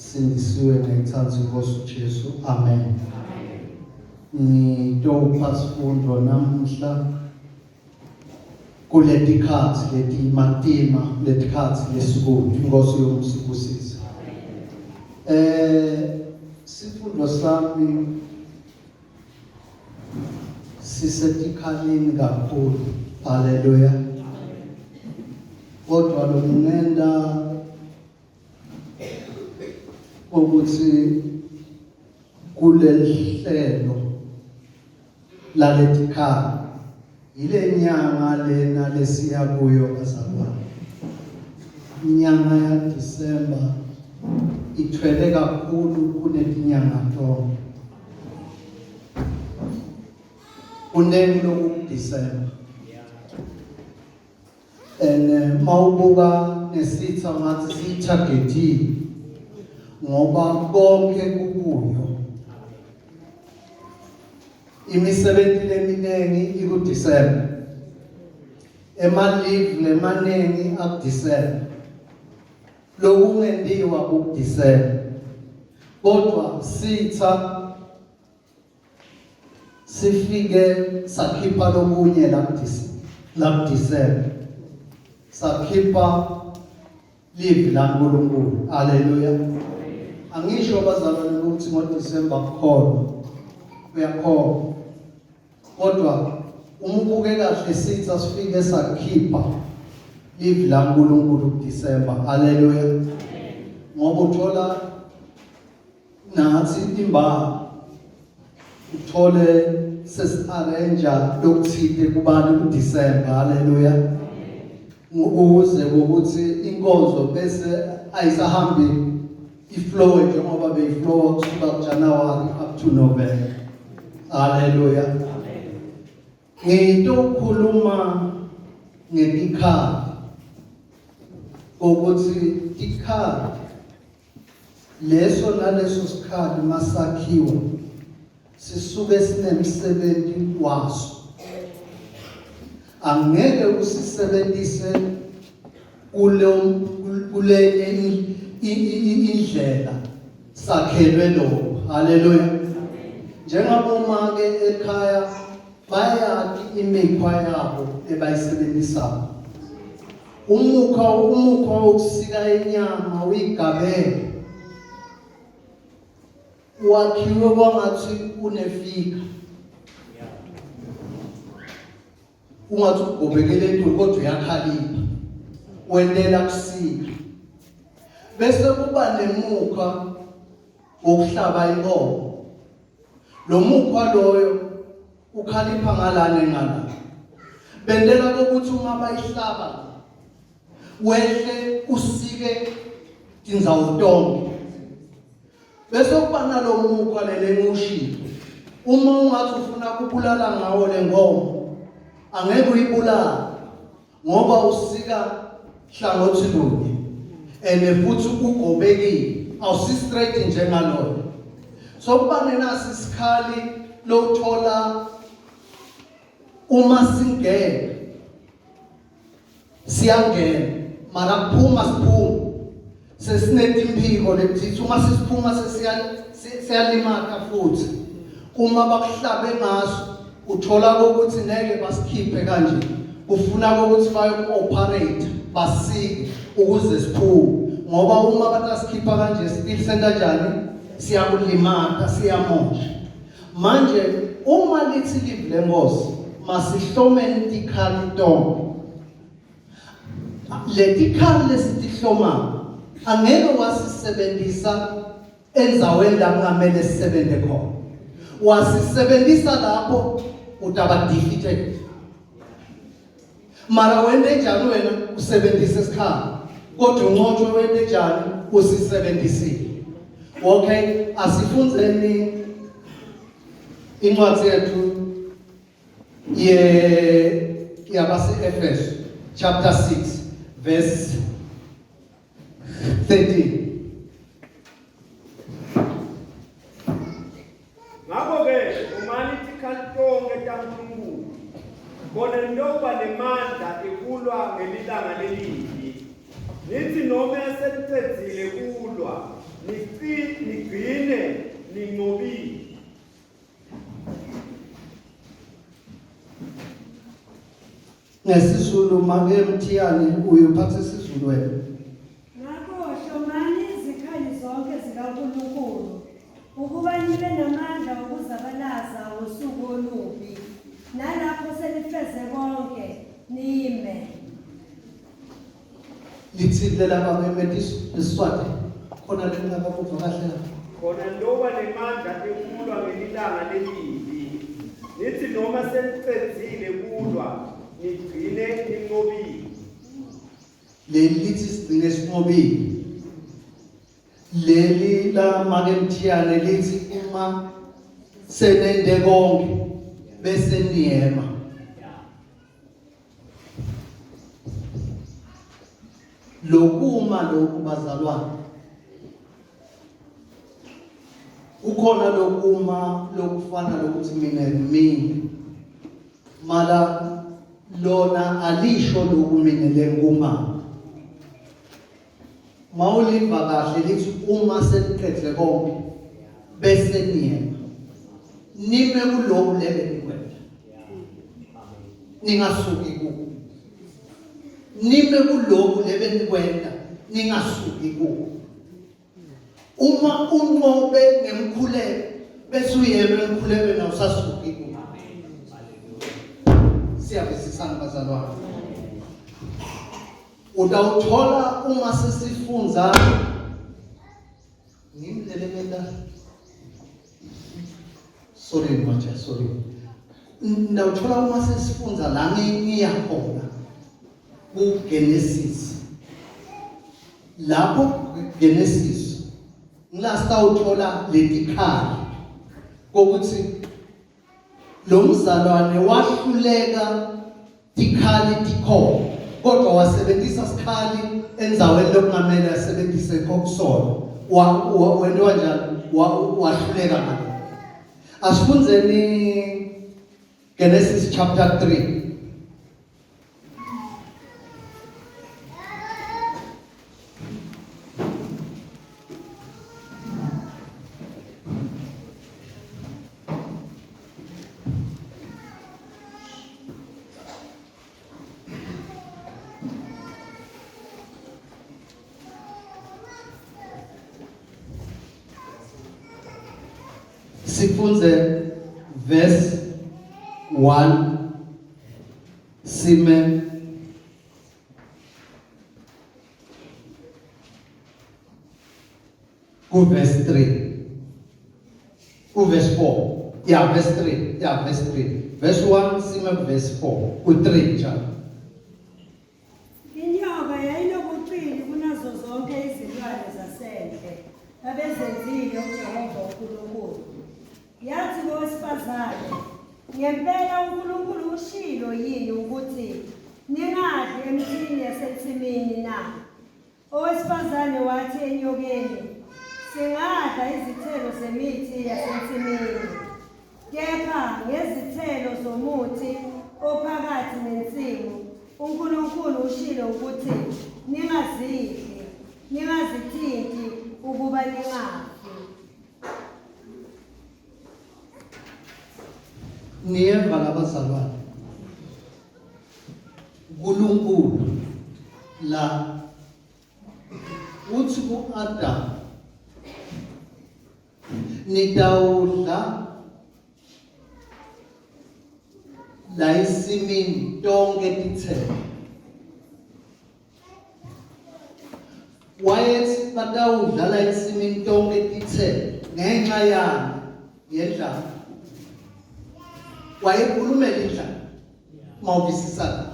sindisiwe ngayithanda inkosi uJesu. Amen. Ngitopha Sifindvo namuhla kuleti khathi leti matima leti khathi lesikude inkosi yomsibusisa. Sifindvo sami sisetikhaleni kakhulu. Haleluya. Kodwa lokungenda ukuthi kuleli hlelo laletikhaya ile nyanga lena lesiya kuyo bazalwane. Inyanga ya December ithwele kakhulu kunetinyanga tonke. Unenlo December. And mawubuka nesitha ngathi sitargeti ngoba konke kukuyo. Imisebenzi leminengi iku December. Leave lemanengi up December. Lokungendiwa ku December. Kodwa sitha sifike sakhipha lokunye la December. Sakhipha live laNkulunkulu. Haleluya. Angisho bazalwane ukuthi ngoDecember kukhona uyakhona. Kodwa umubuke kahle sitha sifike sakhipha live laNkulunkulu kuDecember. Haleluya. Ngoba uthola nathi imba uthole sesi-arrange lokuthile kubantu kuDecember. Haleluya. Ukuze ukuthi inkonzo bese ayisahambi iflow njengoba beyiflow kusuka kuJanuary up to November. Haleluya. Ngitokhuluma ngetikhali ukuthi ikhali leso naleso sikhali masakhiwa sisuke sinemsebenzi waso. Angeke usisebenzise kule indlela sakhelwe lokho. Haleluya. Njengaboma ke ekhaya bayathi imikhwa yabo ebayisebenzisayo. Umukhwa wokusika inyama uyigabele wakhiwe kwangathi unefika. Ungathi ugobekele into kodwa uyakhalipha wendela kusika. Bese kuba nemukhwa wokuhlaba inkomo. Lo mukhwa loyo ukhalipha ngalana. Bendela ukuthi uma bayihlaba wehle usike indzawo tonke. Bese kuba nalo mukhwa lele ngushilo. Uma ungathi ufuna kubulala ngawo lenkomo angeke uyibulala ngoba usika hlangothi lunye ene futhi ugobekile awusi straight njengaloyo. So kuba nenasi isikhali lothola uma singena siyangena mara kuphuma siphuma sesinetimpiko lethi uma sisiphuma sesiyalimaka futhi uma bakuhlabe ngaso uthola ukuthi ngeke basikhiphe kanje. Ufuna ukuthi bayoku-operate basike ukuze siphume ngoba uma batasikipha kanje still senkanjani siyakulimata siyamosha. Manje uma lithi live lenkosi masihlomeni tikhali tonke. Letikhali lesitihloma angeke wasisebenzisa enzaweni la kungamele sisebenze khona. Wasisebenzisa lapho utaba defeated. Mara wende njani wena usebenzisa isikhali kodwa unqotshwe wende njani usisebenzisile. Okay, asifunzeni incwadi yethu yabase-Efeso chapter 6 verse 13. Bona ndoba nemandla ekulwa ngelilanga lelibi. Nithi noma eseniqedile kulwa, nigcine ninqobile. ngesizulu make mthiyane uyophatha isizulu wena. Ngakho hlomani izikhali zonke zikaNkulunkulu ukuba nibe namandla okuzabalaza usuku olubi nalapho selifeze konke nime. Lithile laba bemethi isiswati khona lengakabuva kahle la. Khona ndoba lemandla ekulwa ngelilanga lelibi. Nithi noma selicedzile kulwa nigcine ninqobile. Leli lithi sigcine sinqobile. Leli la make mthiyane lithi uma senende konke bese niyema. Lokuma lokhu bazalwane. Ukhona lokuma lokufana lokuthi mina ngimini. Mala lona alisho lokumina lenkuma. Mawulimba kahle lithi uma seliqedile konke bese niyema. Nime kuloko lebe nikwenza. Ningasuki kuko. Nime kuloko lebe nikwenza ningasuki kuko. Uma unqobe ngemkhuleko bese uyeme emkhulekweni nawusasuki kuko. Siyabisisana bazalwane. Utawuthola uma sesifunza ngimlelemela. Sorry manje, sorry. Utawuthola uma sesifunza la ngiyakhona kuGenesis. Lapho Genesis ngila sitawuthola letikhali kokuthi lo mzalwane wahluleka tikhali tikhona kodwa wasebenzisa sikhali enzaweni lokungamele asebenzise kusona wento kanjani wahluleka ngalo. Asifunzeni Genesis chapter 3. Sifunze verse 1 sime ku verse 3 ku verse 4 verse 3 verse 3 verse 1 sime ku verse 4 ku 3 njalo. Inyoka yayinobuqili kunazo zonke izilwane zasendle abezenzile uJehova uNkulunkulu. Yathi ngowesifazane, ngempela uNkulunkulu ushilo yini ukuthi ningadli emithini yasensimini na? Owesifazane wathi enyokeni, singadla izithelo zemithi yasensimini, kepha ngezithelo zomuthi ophakathi nensimu uNkulunkulu ushilo ukuthi ningazidli, ningazithinti ukuba ningafi. Niyeva labazalwane. uNkulunkulu la uthi ku-Adam nitawudla la esimini tonke tithelo. Wayethi batawudla la esimini tonke tithelo ngenxa yani yendlala. Wayekhulumela indlala mawuvisisa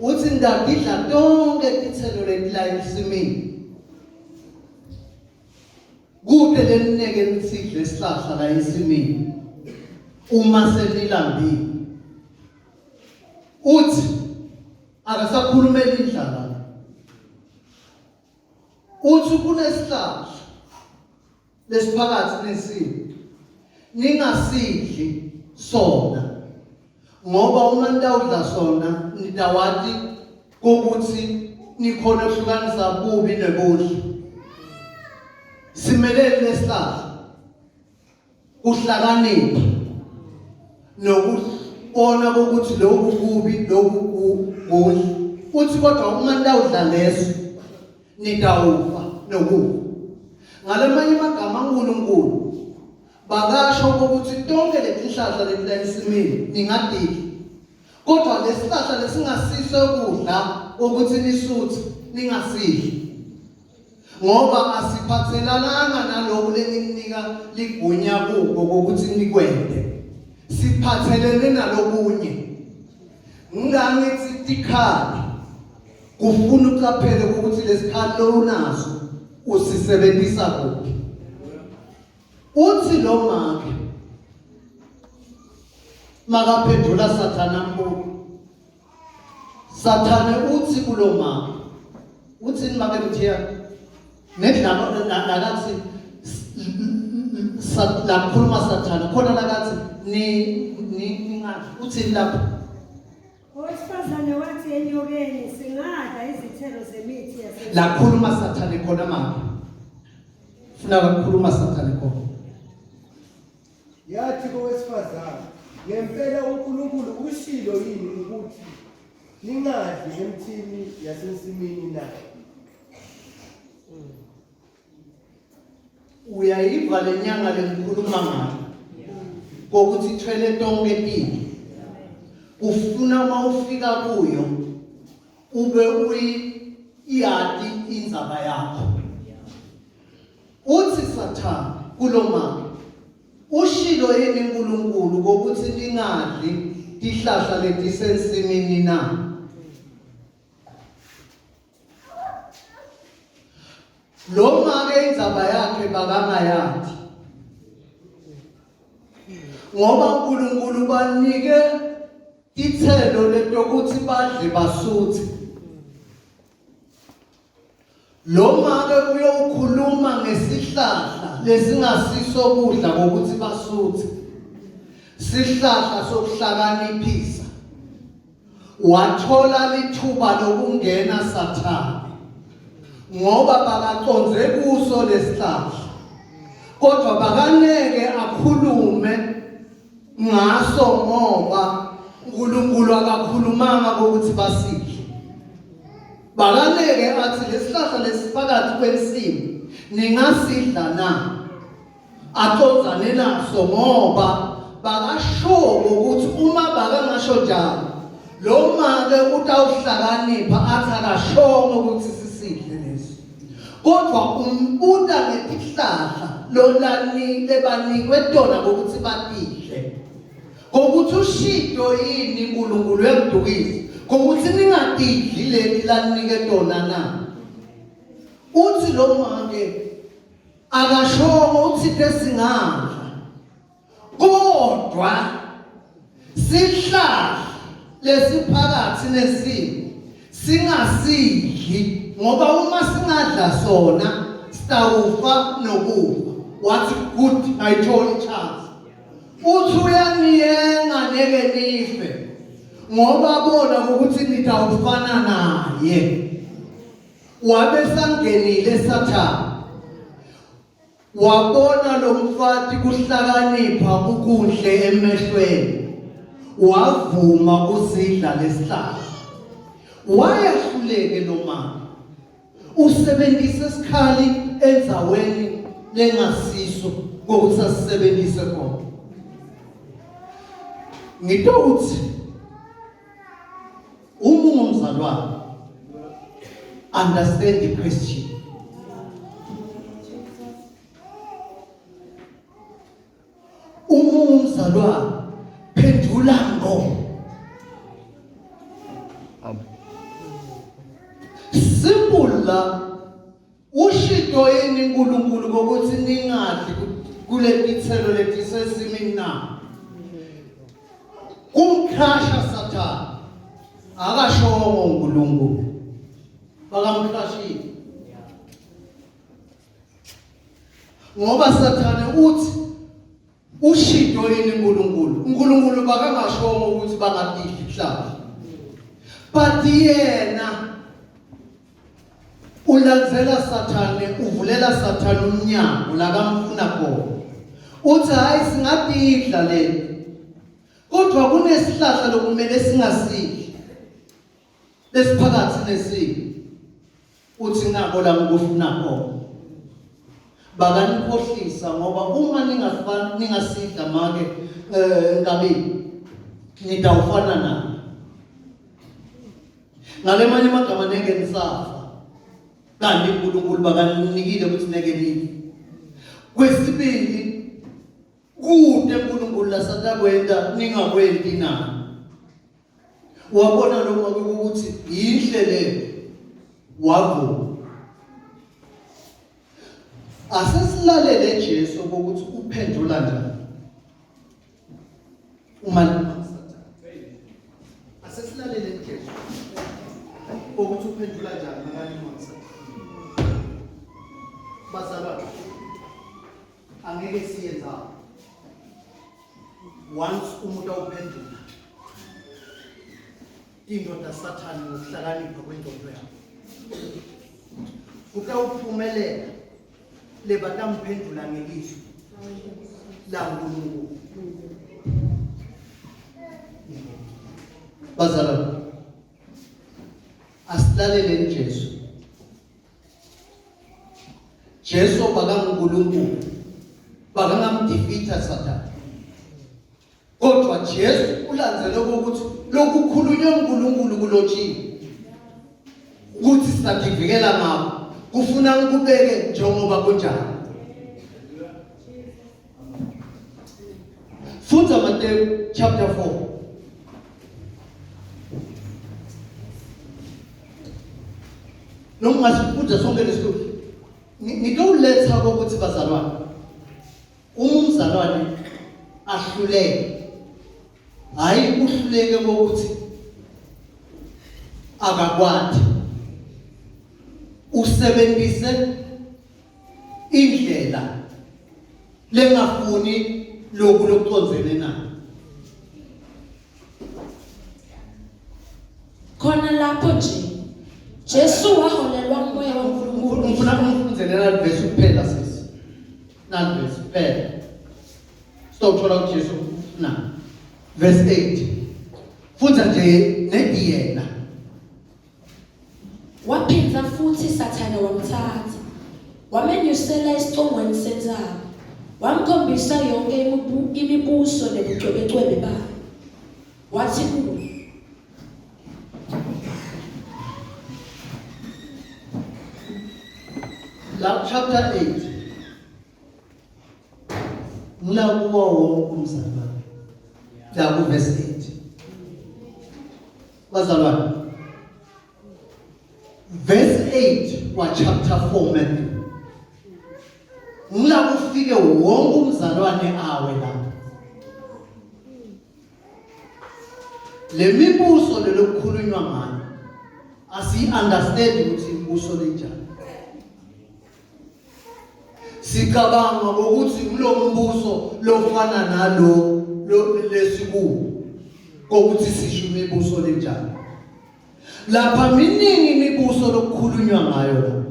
uthi ndadidla tonke tithelo letila esimini kude lenineke nisidle isihlahla la esimini uma senilambile. Uthi akasakhulumela indlala. Uthi kunesihlahla lesiphakathi nesimo ningasidli sona ngoba uma nitawudla sona nitawati ukuthi nikhona ukuhlukanisa kubi nebuhle. simelele lesihlahla uhlakanipha nokubona ukuthi lokhu kubi lokhu kuhle uthi kodwa uma nitawudla leso nitawufa nokufa ngalamanye amagama uNkulunkulu bakasho ukuthi tonke letihlahla letila ensimini ningadili kodwa lesihlahla lesingasiso ukudla ukuthi nisuthi ningasidli ngoba asiphathelana nalokho leninika ligunya kuko ukuthi nikwende siphathelene nalokunye ngangithi tikhali kufuna uqaphele ukuthi lesikhali lonaso usisebenzisa kuphi uthi lo make makaphendula sathana mbuku sathane uthi kulo make uthi make mthiya nedlama nakathi lakhuluma sathane khona lakathi ningathi uthi lapha owesifazane wathi enyokeni singadla izithelo zemithi yase lakhuluma sathane khona mama funa ukukhuluma sathane khona yathi kowesifazane ngempela uNkulunkulu ushilo yini ukuthi ningadli emthini yasensimini na uyayiva lenyanga lengikhuluma ngayo kokuthi ithwele tonke impilo ufuna mawufika kuyo ube uyiyadi inzaba yakho uthi sathane kulo mama ushilo yini uNkulunkulu kokuthi lingadli tihlahla letisensimini na lo make inzaba yakhe bakangayathi ngoba uNkulunkulu banike ithelo letokuthi badle basuthe lo make uyokhuluma ngesihlahla lesingasiso kudla ngokuthi basuthe sihlahla sokuhlakaniphisa wathola lithuba lokungena sathane ngoba bakaconze kuso lesihlahla kodwa bakaneke akhulume ngaso ngoba uNkulunkulu akakhulumanga ukuthi basidle bakaneke athi lesihlahla lesifakathi kwensimu ningasidla na aconzane naso ngoba bakasho ukuthi uma bakangasho njalo lo make utawuhlakanipha athi akashongo ukuthi sisidle leso kodwa umbuta ngetihlahla lolanile banikwe tona ukuthi badidle ngokuthi ushido yini uNkulunkulu yemdukisi ngokuthi ningadidli leti lanike tona na uthi lo make akashongo uthi tesingadla kodwa sihlahla lesiphakathi nesimo singasidli ngoba uma singadla sona sitawufa nokufa wathi good ayithola chance uthi uyaniyenga neke nife ngoba bona ukuthi nitawufana naye wabe sangenile sathane wabona lo mfati kuhlakanipha ukuhle emehlweni wavuma kusidla lesihlahla wayahluleke lo mama usebenzisa isikhali enzaweni lengasiso ngokuthi asisebenzise khona ngithuthi uma ungumzalwane understand the question uma ungumzalwane phendula ngo simple la ushido yini uNkulunkulu ukuthi ningadli kule ithelo letisesimini na kumkhasha sathane akashongo uNkulunkulu bakamkhashile ngoba sathane uthi ushido yini uNkulunkulu bakangashongo ukuthi bangadidli ihlahla but yena ulandzela sathane, uvulela sathane umnyango la kamfuna khona. Uthi hayi singadidla le. Kodwa kunesihlahla lokumele singasidli. Lesiphakathi nesiphi. Uthi ngako la ngikufuna khona. Bakaniphohlisa ngoba uma ningasidla make ngabini nitawufana na. Ngale manje amagama nenge nisafa. Kanti uNkulunkulu bakanikile ukuthi neke nife. Kwesibili kude uNkulunkulu lasatakwenda ningakwendi na. Wabona lo ukuthi yinhle le wavuma. Asesilalele Jesu ukuthi uphendula njani. Uma asesilalele Jesu ukuthi uphendula njani ngani manje. Bazalwane angeke siyenza. Once umuntu awuphendula indoda sathane ngokuhlakanipha kwengqondo yakho. Utawuphumelela lebatamphendula ngelizwi la uNkulunkulu. Bazalwane asilalele Jesu. Jesu bakaNkulunkulu bakangamdefeata Satan. Kodwa Jesu ulandzele ukuthi lokukhulunywa uNkulunkulu kulotshiwe ukuthi sisavikela ngapha kufuna ukubeke njengoba kunjani. Funda Matthew chapter 4. Noma sifunda sonke lesikho ngitowuletha ukuthi bazalwane umzalwane ahluleke hayi uhluleke ukuthi akakwathi usebenzise indlela lengafuni lokhu lokuconzene na khona lapho nje Jesu waholelwa umoya waNkulunkulu. Ngifuna ukufunzelela verse kuphela sisi. Not verse kuphela. Stop thola uJesu na. Verse 8. Funda nje nediyena. Waphinda futhi Sathane wamthatha. Wamenyusela esicongweni senzalo. Wamkhombisa yonke imibuso nebucwebecwebe bayo. Wathi kuye chapter 8. Mlakuwa wonke umzalwane. La ku verse 8. Bazalwane. Verse 8 wa chapter 4 Matthew. Mlakufike wonke umzalwane awe la. Le mibuso lelokukhulunywa ngayo asi understand ukuthi imibuso lenjani. Sikabanga ukuthi umlombuso lofana nalo lesiku ukuthi sisho imibuso lenjani. Lapha miningi imibuso lokukhulunywa ngayo la.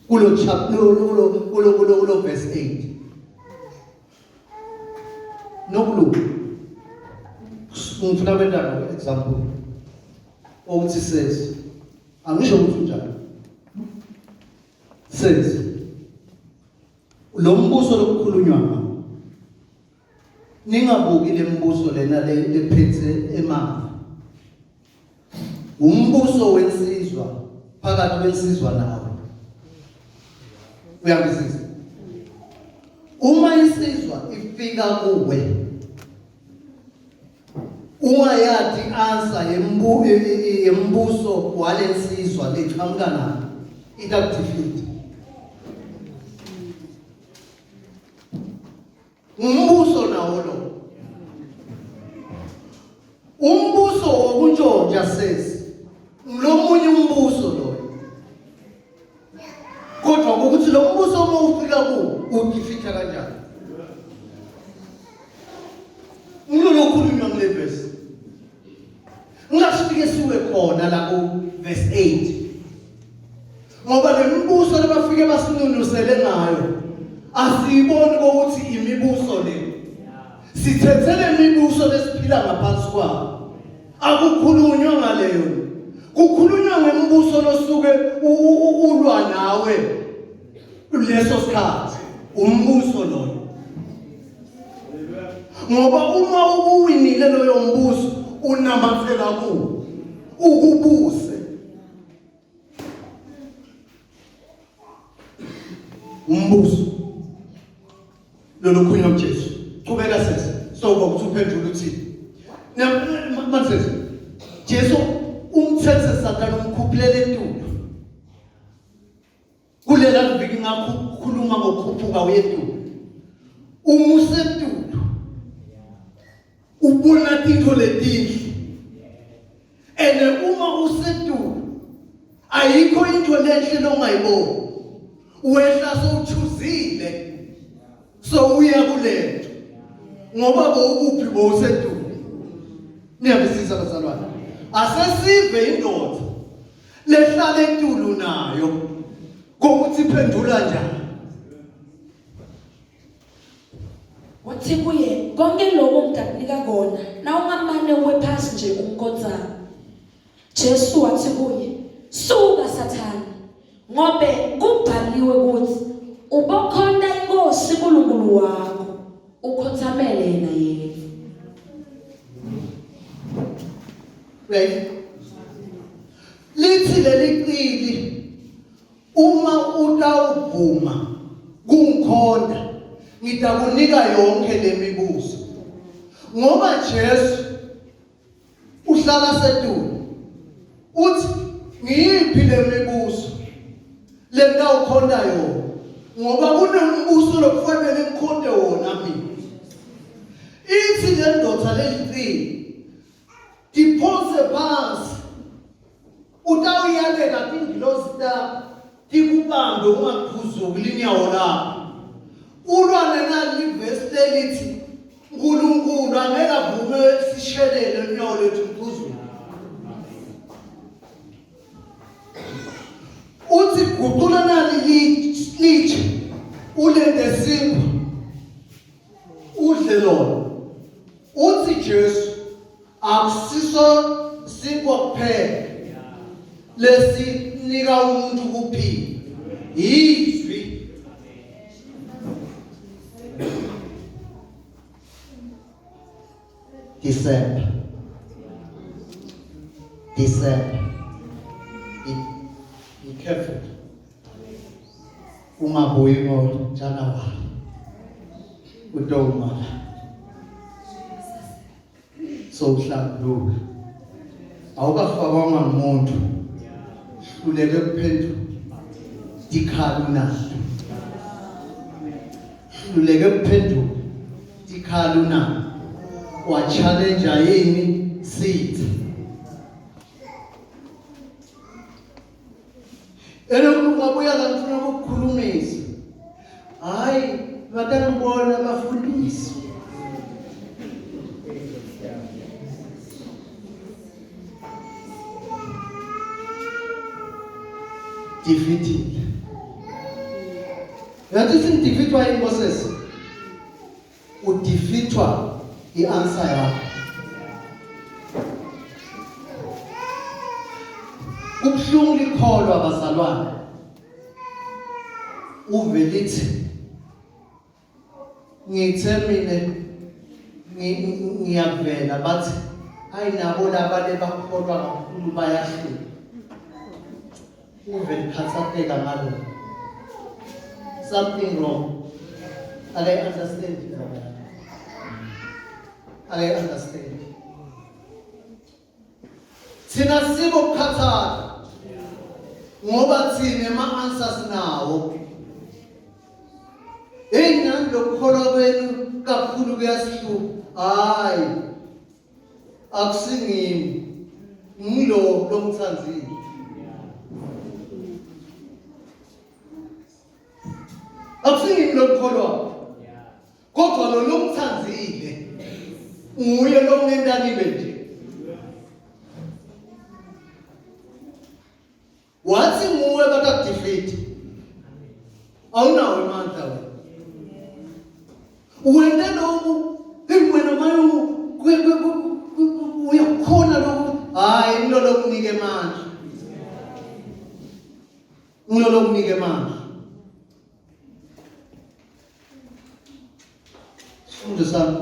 Kulo chapter kulo verse 8. Nokulu ngifuna kwenda example ukuthi says angisho ukuthi njalo says lo mbuso lokukhulunywa ngawo ningabuki lembuso lena lephethe emanga umbuso wensizwa phakathi kwensizwa nawe uyabizisa uma insizwa ifika kuwe ungayathi answer yembuso walensizwa leqhamuka nayo itakuthifita umbuso nawo lo umbuso wokuntshontsha says lomunye umbuso lo kodwa ukuthi lo mbuso uma ufika ku udifita kanjani ngilolokhulunywa ngale verse ngasifike siwe khona la ku verse 8 ngoba lemibuso lebafike basinunusele ngayo asiyiboni ukuthi imibuso le sithethele imibuso lesiphila ngaphansi kwayo akukhulunywa ngaleyo kukhulunywa ngemibuso losuke ulwa nawe leso sikhathi umbuso loyo ngoba uma ubuwinile loyo mbuso unamathela kuwo ukubuse umbuso lolo khulunywa uJesu qhubeka sese soba ukuthi uphendula uthini manje Jesu umthethe Satan umkhuphulele entulo kulela viki ngakho ukukhuluma ngokukhuphuka wentulo umuse entulo ubona into letinhle ene uma usentulo ayikho into lenhle longayiboni wehla sowuthuzile so uya kulento ngoba bowukuphi bowusentulo niyabisisa bazalwane asesive indoda lehlala entulo nayo kokuthi iphendula njani wathi kuye konke lokho ngidakunika kona na ungamane wephasi nje umkodzana Jesu wathi kuye suka Sathane ngobe kubhaliwe ukuthi ubokhonda inkosi uNkulunkulu wakho ukhothamele yena yedwa. Right. Lithi leliqili uma utawuvuma kungikhonda ngitakunika yonke lemibuso ngoba Jesu uhlala setulo uthi ngiyiphi lemibuso lentawukhonda yona ngoba kunembuso lokufanele ngikhonde wona mina ithi le ndoda leliqili diphose phansi utawuyaleka tingilosi takho tikubambe ungaphuzuki linyawo lakho ulwane nalivesi lelithi uNkulunkulu angeke avume sishelele unyawo lethu mphuzulu uthi guqula nali lithi ulende sinkwa udle lona uthi Jesu akusiso sinkwa kuphela lesinika umuntu kuphila izwi December be careful ungabuyi ngoJanuwari utomala so uhlambuluka awukafakwa ngumuntu hluleke kuphendula dikhala unayo hluleke kuphendula dikhala unayo wa challenge yini sithi ungabuya la ngifuna ukukhulumisa hayi batangibona abafundisi defeated yathi sindefeatwa inkosi udefeatwa i-answer yakho kubuhlungu likholwa bazalwane uvelithi ngithe mina ngiyavela bathi hayi nabo labale bakholwa kakhulu bayahlula uveli khathateka ngalo something wrong I understand I understand thina sibokukhathala ngoba thina ama-answers nawo nani lokukholwa kwenu kakhulu kuyasihlupha hayi akusingimi ngilo lomthanzile akusingimi lokukholwa kodwa lo lomthanzile nguye lo ngendanibe nje wathi nguwe batakudifeat defeat. Awunawo amandla wena. Wena lokhu wena mayu uyakhona lokhu hayi ngilolo kunike manje. Ngilolo kunike manje. Sifundvo sami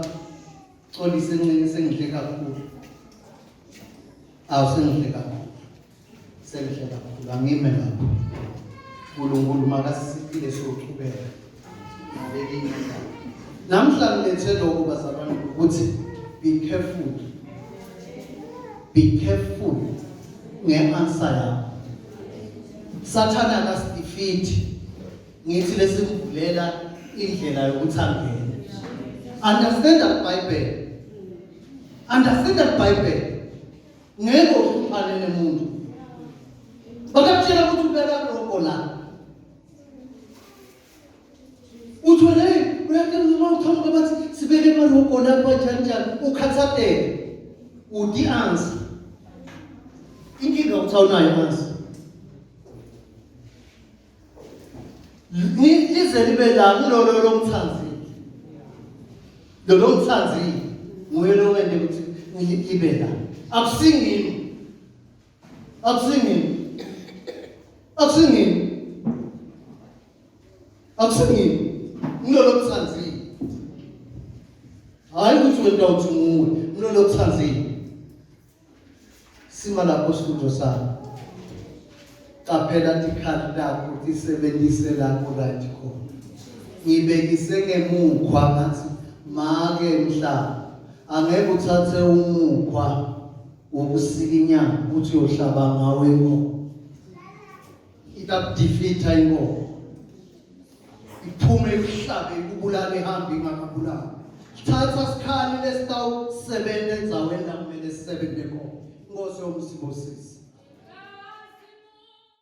xolise sengihle kakhulu. Sengihle kakhulu. Sengihle kakhulu. Angime lapho. uNkulunkulu makasipile sochubeka. Nalelinye namhlanje lethe lokho bazalwane ukuthi be careful. Be careful nge-answer yakho. Sathana akasifeed. Ngithi lesivulela indlela yokuthi angene. Understand that Bible. Understand that Bible. Ngeke uhlupane nemuntu. Bakatshela ukuthi ubeka lokho la. Uthole uyakena uma uthamba bathi sibeke lokho lapha njani ukhathathe. Uthi answer. Inkinga uthawunayo answer. Lize libe la kulolo lomthanzi. Lo mthanzi nguye lo wende ukuthi libe la. Akusingini. Ngilolo mthanzi. Hayi ukuthi wena uthi nguwe. Ngilolo mthanzi. Sima lapho Sifindvo sami. Qaphela ikhadi lakho lisebenzise lakho right khona. Ngibekise ngemukhwa ngathi make mhlaba. Angeke uthathe umukhwa wokusikinyana uthi uyohlaba ngawe inkomo. Itakudefeata inkomo. Iphume ihlabe ikubulale ihambe ingakubulali. Thatha sikhali lesitawu sebenza enzaweni la kumele sisebenze khona. Inkosi yomsibosisi.